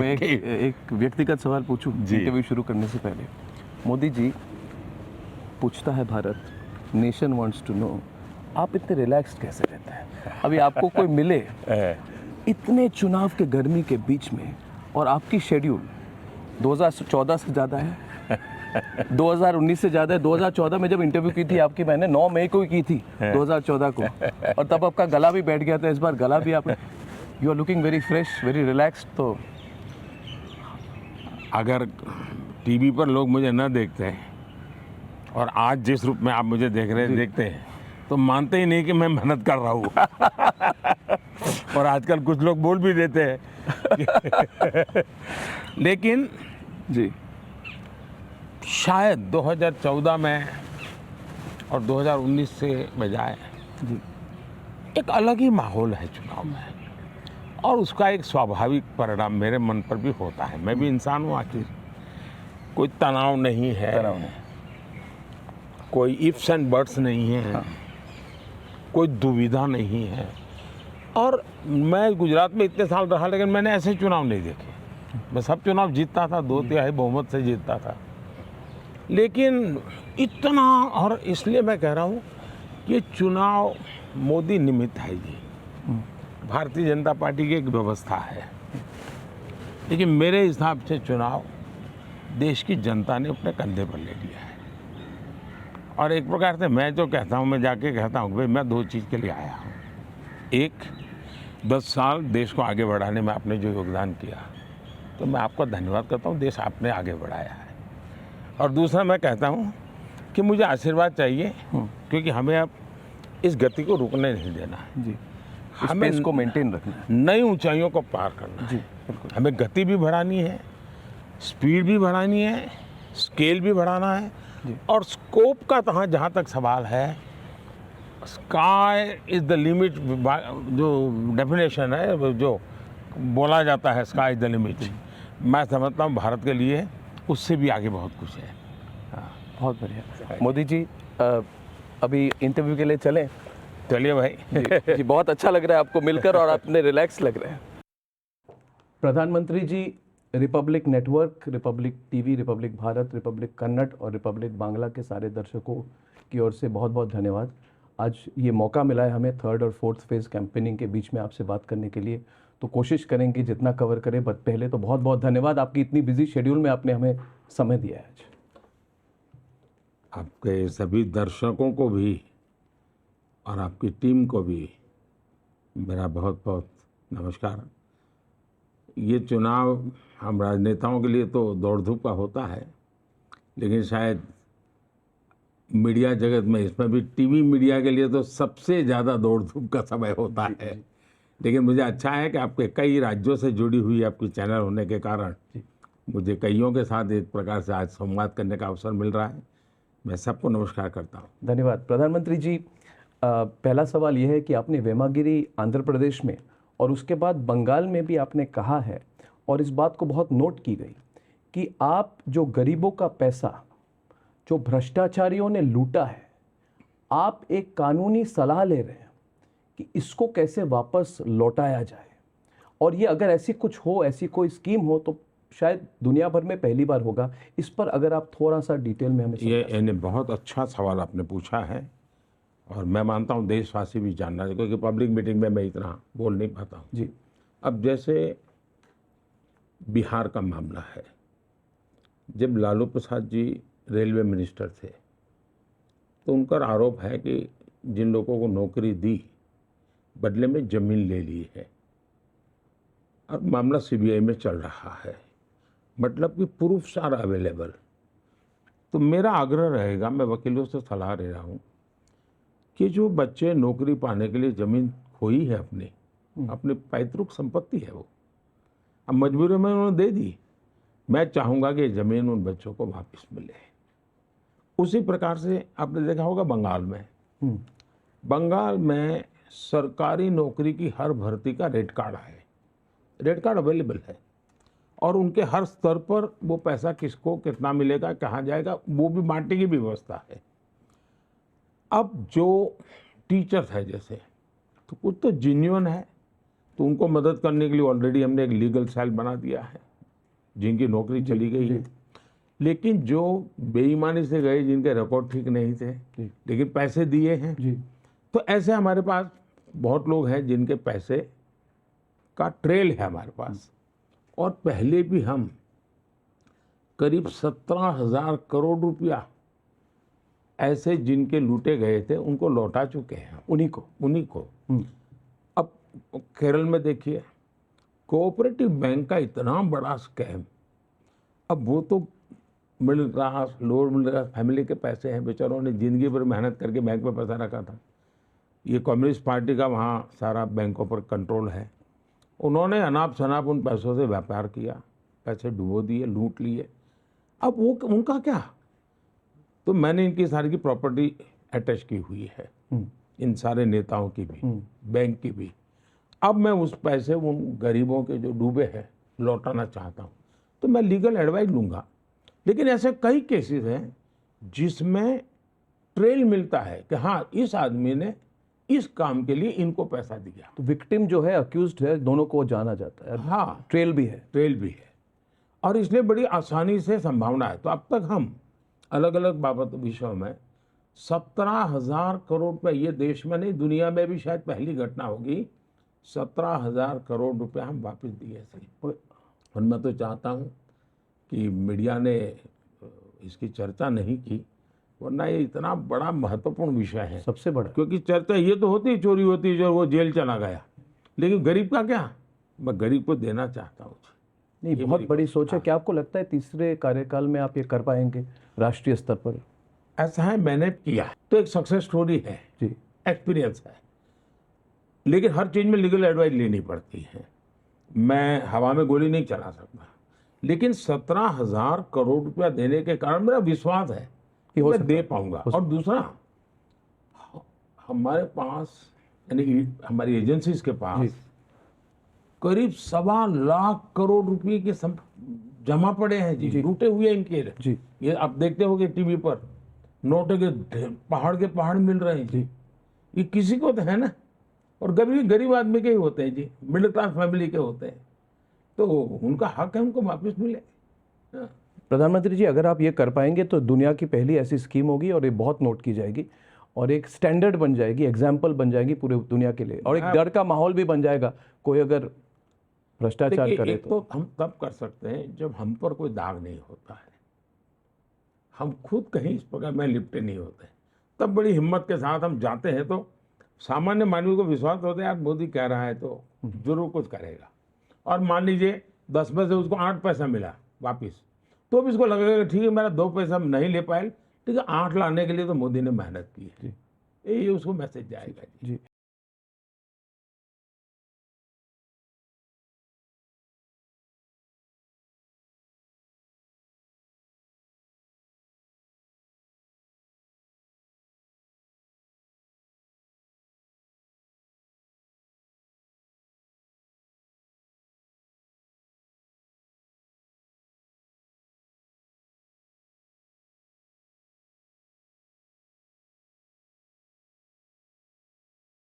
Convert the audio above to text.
मैं एक व्यक्तिगत सवाल पूछूं इंटरव्यू शुरू करने से पहले। मोदी जी, पूछता है Bharat, nation wants to know, आप इतने रिलैक्स्ड कैसे रहते हैं? अभी आपको कोई मिले इतने चुनाव के गर्मी के बीच में, और आपकी शेड्यूल 2014 से ज़्यादा है, 2019 से ज़्यादा है। 2014 में जब इंटरव्यू की थी आपकी, मैंने 9 मई को ही की थी 2014 को, और तब आपका गला भी बैठ गया था। इस बार गला भी आप, you are looking very fresh, very relaxed. तो अगर टीवी पर लोग मुझे न देखते हैं और आज जिस रूप में आप मुझे देखते हैं, तो मानते ही नहीं कि मैं मेहनत कर रहा हूँ। और आजकल कुछ लोग बोल भी देते हैं। लेकिन जी, शायद 2014 में और 2019 से बजाय एक अलग ही माहौल है चुनाव में, और उसका एक स्वाभाविक परिणाम मेरे मन पर भी होता है। मैं भी इंसान हूँ आखिर। कोई तनाव नहीं है, कोई इफ्स एंड बट्स नहीं है, कोई दुविधा नहीं है। और मैं गुजरात में इतने साल रहा, लेकिन मैंने ऐसे चुनाव नहीं देखे। मैं सब चुनाव जीतता था, 2/3 बहुमत से जीतता था, लेकिन इतना, और इसलिए मैं कह रहा हूँ कि चुनाव मोदी निमित्त है जी। भारतीय जनता पार्टी की एक व्यवस्था है, लेकिन मेरे हिसाब से चुनाव देश की जनता ने अपने कंधे पर ले लिया है। और एक प्रकार से मैं जो कहता हूँ, मैं जाके कहता हूँ भाई मैं 2 चीज़ के लिए आया हूँ। एक, 10 साल देश को आगे बढ़ाने में आपने जो योगदान किया, तो मैं आपका धन्यवाद करता हूँ, देश आपने आगे बढ़ाया है। और दूसरा मैं कहता हूँ कि मुझे आशीर्वाद चाहिए, क्योंकि हमें अब इस गति को रुकने नहीं देना है जी, हमें इसको मेंटेन रखना है, नई ऊंचाइयों को पार करना जी, है। बिल्कुल। हमें गति भी बढ़ानी है, स्पीड भी बढ़ानी है, स्केल भी बढ़ाना है, और स्कोप का तो जहाँ तक सवाल है, स्काई इज़ द लिमिट, जो डेफिनेशन है, जो बोला जाता है स्काई इज़ द लिमिट, मैं समझता हूँ भारत के लिए उससे भी आगे बहुत कुछ है। बहुत बढ़िया। मोदी जी, अभी इंटरव्यू के लिए चलें? चलिए भाई। जी, बहुत अच्छा लग रहा है आपको मिलकर, और आपने रिलैक्स लग रहे हैं। प्रधानमंत्री ji, Republic network, Republic TV, Republic Bharat, Republic Kannada और रिपब्लिक बांग्ला के सारे दर्शकों की ओर से बहुत बहुत धन्यवाद। आज ये मौका मिला है हमें 3rd और 4th फेज़ कैंपेनिंग के बीच में आपसे बात करने के लिए, तो कोशिश करेंगे जितना कवर करें। बट पहले तो बहुत बहुत धन्यवाद, आपकी इतनी बिजी शेड्यूल में आपने हमें समय दिया है आज। आपके सभी दर्शकों को भी और आपकी टीम को भी मेरा बहुत बहुत नमस्कार। ये चुनाव हम राजनेताओं के लिए तो दौड़ धूप का होता है, लेकिन शायद मीडिया जगत में, इसमें भी टीवी मीडिया के लिए तो सबसे ज़्यादा दौड़ धूप का समय होता है। लेकिन मुझे अच्छा है कि आपके कई राज्यों से जुड़ी हुई आपकी चैनल होने के कारण मुझे कईयों के साथ एक प्रकार से आज संवाद करने का अवसर मिल रहा है। मैं सबको नमस्कार करता हूँ। धन्यवाद। प्रधानमंत्री जी, पहला सवाल यह है कि आपने वेमागिरी आंध्र प्रदेश में और उसके बाद बंगाल में भी आपने कहा है, और इस बात को बहुत नोट की गई, कि आप जो गरीबों का पैसा जो भ्रष्टाचारियों ने लूटा है, आप एक कानूनी सलाह ले रहे हैं कि इसको कैसे वापस लौटाया जाए। और ये अगर ऐसी कुछ हो, ऐसी कोई स्कीम हो, तो शायद दुनिया भर में पहली बार होगा। इस पर अगर आप थोड़ा सा डिटेल में हमें ये बहुत अच्छा सवाल आपने पूछा है, और मैं मानता हूँ देशवासी भी जानना चाहिए, क्योंकि पब्लिक मीटिंग में मैं इतना बोल नहीं पाता हूँ जी। अब जैसे बिहार का मामला है, जब लालू प्रसाद जी रेलवे मिनिस्टर थे, तो उनका आरोप है कि जिन लोगों को नौकरी दी, बदले में ज़मीन ले ली है, और मामला सीबीआई में चल रहा है, मतलब कि प्रूफ्स आर अवेलेबल। तो मेरा आग्रह रहेगा, मैं वकीलों से सलाह ले रहा हूँ कि जो बच्चे नौकरी पाने के लिए ज़मीन खोई है, अपनी पैतृक संपत्ति है, वो अब मजबूरी में उन्होंने दे दी, मैं चाहूँगा कि ज़मीन उन बच्चों को वापस मिले। उसी प्रकार से आपने देखा होगा बंगाल में सरकारी नौकरी की हर भर्ती का रेट कार्ड है, रेट कार्ड अवेलेबल है, और उनके हर स्तर पर वो पैसा किसको कितना मिलेगा, कहाँ जाएगा, वो भी बांटने की व्यवस्था है। अब जो टीचर्स है जैसे, तो कुछ तो जेन्युइन है, तो उनको मदद करने के लिए ऑलरेडी हमने एक लीगल सेल बना दिया है। जिनकी नौकरी चली गई है, लेकिन जो बेईमानी से गए, जिनके रिकॉर्ड ठीक नहीं थे लेकिन पैसे दिए हैं, तो ऐसे हमारे पास बहुत लोग हैं जिनके पैसे का ट्रेल है हमारे पास। और पहले भी हम करीब 17,000 करोड़ रुपया ऐसे जिनके लूटे गए थे उनको लौटा चुके हैं, उन्हीं को। अब केरल में देखिए, कोऑपरेटिव बैंक का इतना बड़ा स्कैम, अब वो तो middle class, lower middle class family के पैसे हैं, बेचारों ने जिंदगी भर मेहनत करके बैंक में पैसा रखा था। ये कम्युनिस्ट पार्टी का वहाँ सारा बैंकों पर कंट्रोल है। उन्होंने अनाप शनाप उन पैसों से व्यापार किया, पैसे डुबो दिए, लूट लिए। अब वो उनका क्या? तो मैंने इनकी सारी की प्रॉपर्टी अटैच की हुई है, इन सारे नेताओं की भी, बैंक की भी। अब मैं उस पैसे उन गरीबों के जो डूबे हैं लौटाना चाहता हूँ, तो मैं लीगल एडवाइस लूँगा। लेकिन ऐसे कई केसेस हैं जिसमें ट्रेल मिलता है कि हाँ, इस आदमी ने इस काम के लिए इनको पैसा दिया। तो विक्टिम जो है, अक्यूज्ड है, दोनों को जाना जाता है। हाँ, ट्रेल भी है। और इसलिए बड़ी आसानी से संभावना है। तो अब तक हम अलग अलग बाबत विषयों में 17,000 करोड़ रुपये, ये देश में नहीं दुनिया में भी शायद पहली घटना होगी, 17,000 करोड़ रुपये हम वापस दिए थे। और मैं तो चाहता हूँ कि मीडिया ने इसकी चर्चा नहीं की, वरना ये इतना बड़ा महत्वपूर्ण विषय है, सबसे बड़ा। क्योंकि चर्चा ये तो होती है, चोरी होती है जो वो जेल चला गया, लेकिन गरीब का क्या? मैं गरीब को देना चाहता हूँ। नहीं, बहुत बड़ी सोच है। क्या आपको लगता है तीसरे कार्यकाल में आप ये कर पाएंगे राष्ट्रीय स्तर पर? ऐसा है, मैंने किया तो एक सक्सेस स्टोरी है जी, एक्सपीरियंस है। लेकिन हर चीज़ में लीगल एडवाइस लेनी पड़ती है। मैं हवा में गोली नहीं चला सकता, लेकिन 17,000 करोड़ रुपया देने के कारण मेरा विश्वास है कि मैं दे पाऊंगा। और दूसरा, हमारे पास यानी हमारी एजेंसीज के पास करीब 1.25 करोड़ रुपए के जमा पड़े हैं जी, लूटे हुए इनके जी। ये आप देखते होंगे टीवी पर, नोटों के पहाड़ के पहाड़ मिल रहे हैं जी। ये किसी को तो है ना, और गरीब आदमी के ही होते हैं जी, मिडिल क्लास फैमिली के होते हैं, तो उनका हक है, उनको वापस मिले। प्रधानमंत्री जी, अगर आप ये कर पाएंगे तो दुनिया की पहली ऐसी स्कीम होगी और ये बहुत नोट की जाएगी और एक स्टैंडर्ड बन जाएगी, एग्जाम्पल बन जाएगी पूरे दुनिया के लिए, और एक डर का माहौल भी बन जाएगा कोई अगर भ्रष्टाचार करे तो हम तब कर सकते हैं जब हम पर कोई दाग नहीं होता है, हम खुद कहीं इस प्रकार में लिपटे नहीं होते, तब बड़ी हिम्मत के साथ हम जाते हैं। तो सामान्य मानवी को विश्वास होता है, यार मोदी कह रहा है तो जरूर कुछ करेगा। और मान लीजिए 10 में से उसको 8 पैसा मिला वापिस, तो भी इसको लगेगा ठीक है, मेरा 2 पैसा नहीं ले पाए, ठीक है, 8 लाने के लिए तो मोदी ने मेहनत की है, ये उसको मैसेज जाएगा जी।